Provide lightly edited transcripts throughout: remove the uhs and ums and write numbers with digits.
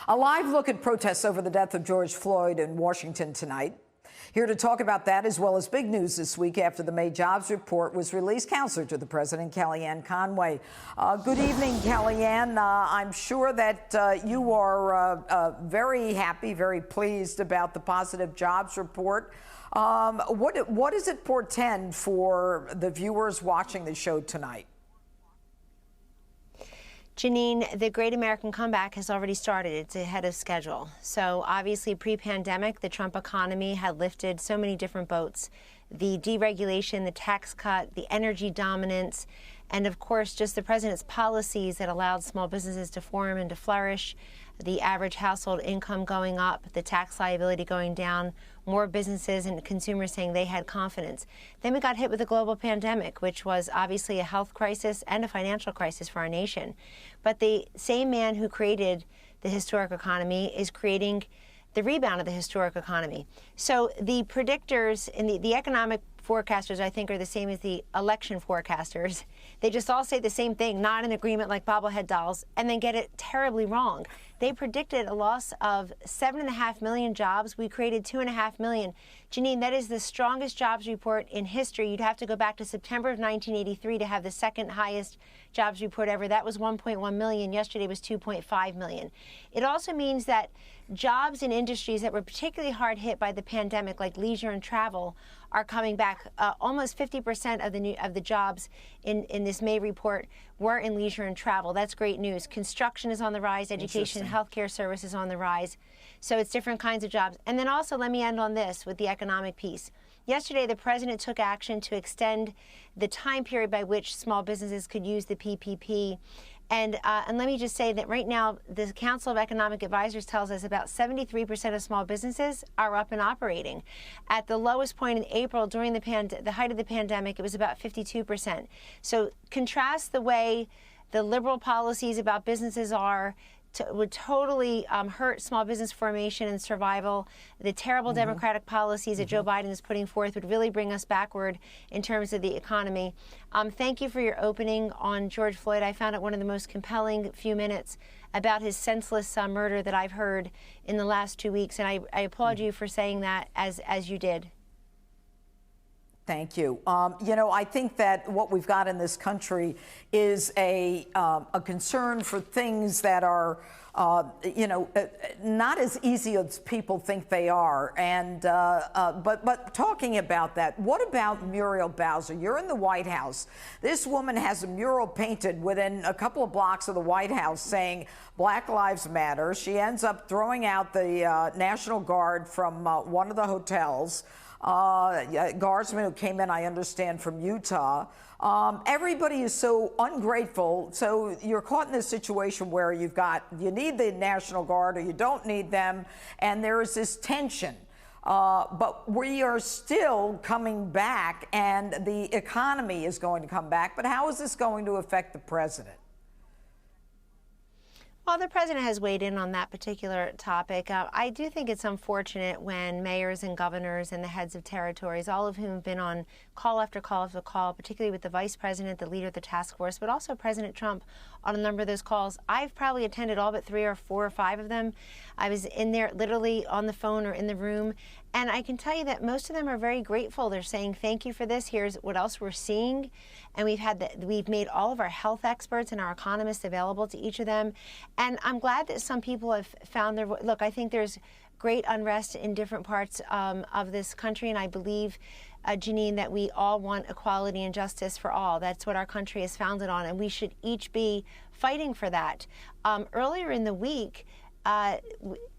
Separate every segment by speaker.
Speaker 1: A live look at protests over the death of George Floyd in Washington tonight. Here to talk about that, as well as big news this week after the May jobs report was released, counselor to the president, Kellyanne Conway. Good evening, Kellyanne. I'm sure that you are very happy, very pleased about the positive jobs report. What does it portend for the viewers watching the show tonight?
Speaker 2: Janine, the Great American Comeback has already started. It's ahead of schedule. So obviously pre-pandemic, the Trump economy had lifted so many different boats. The deregulation, the tax cut, the energy dominance, and of course just the president's policies that allowed small businesses to form and to flourish, the average household income going up, the tax liability going down, more businesses and consumers saying they had confidence. Then we got hit with a global pandemic, which was obviously a health crisis and a financial crisis for our nation. But the same man who created the historic economy is creating the rebound of the historic economy. So the predictors and the economic forecasters, I think, are the same as the election forecasters. They just all say the same thing, not in agreement like bobblehead dolls, and then get it terribly wrong. They predicted a loss of 7.5 million jobs. We created 2.5 million. Janine, that is the strongest jobs report in history. You'd have to go back to September of 1983 to have the second highest jobs report ever. That was 1.1 million. Yesterday was 2.5 million. It also means that jobs in industries that were particularly hard hit by the pandemic, like leisure and travel, are coming back. Almost 50% of the jobs in this May report were in leisure and travel. That's great news. Construction is on the rise. Education and healthcare services on the rise. So it's different kinds of jobs. And then also, let me end on this with the economic piece. Yesterday, the president took action to extend the time period by which small businesses could use the PPP. And let me just say that right now, the Council of Economic Advisors tells us about 73% of small businesses are up and operating. At the lowest point in April, during the height of the pandemic, it was about 52%. So contrast the way the liberal policies about businesses would totally hurt small business formation and survival. The terrible democratic policies that Joe Biden is putting forth would really bring us backward in terms of the economy. Thank you for your opening on George Floyd. I found it one of the most compelling few minutes about his senseless murder that I've heard in the last 2 weeks, and I applaud you for saying that as you did.
Speaker 1: Thank you. You know, I think that what we've got in this country is a concern for things that are, not as easy as people think they are. And but talking about that, what about Muriel Bowser? You're in the White House. This woman has a mural painted within a couple of blocks of the White House saying Black Lives Matter. She ends up throwing out the National Guard from one of the hotels. Guardsmen who came in, I understand, from Utah. Everybody is so ungrateful. So you're caught in this situation where you need the National Guard or you don't need them, and there is this tension. But we are still coming back, and the economy is going to come back. But how is this going to affect the president?
Speaker 2: Well, the president has weighed in on that particular topic. I do think it's unfortunate when mayors and governors and the heads of territories, all of whom have been on call after call after call, particularly with the vice president, the leader of the task force, but also President Trump on a number of those calls. I've probably attended all but 3 or 4 or 5 of them. I was in there literally on the phone or in the room. And I can tell you that most of them are very grateful. They're saying, thank you for this. Here's what else we're seeing. And we've made all of our health experts and our economists available to each of them. And I'm glad that some people have found their voice. Look, I think there's great unrest in different parts of this country. And I believe, Janine, that we all want equality and justice for all. That's what our country is founded on. And we should each be fighting for that. Earlier in the week,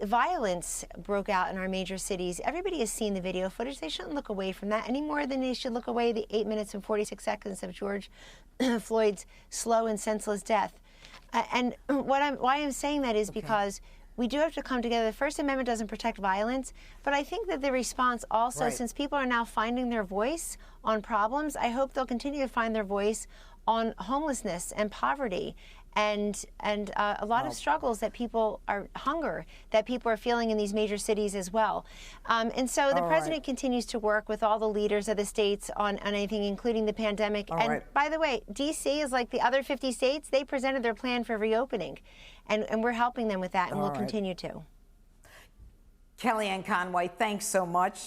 Speaker 2: violence broke out in our major cities. Everybody has seen the video footage. They shouldn't look away from that any more than they should look away the 8 minutes and 46 seconds of George Floyd's slow and senseless death. And why I'm saying that is because we do have to come together. The First Amendment doesn't protect violence, but I think that the response also, since people are now finding their voice on problems, I hope they'll continue to find their voice on homelessness and poverty and a lot of struggles that people are, hunger that people are feeling in these major cities as well. And so the president continues to work with all the leaders of the states on anything, including the pandemic. And by the way, D.C. is like the other 50 states. They presented their plan for reopening, and we're helping them with that, and we'll continue to.
Speaker 1: Kellaynne Conway, thanks so much.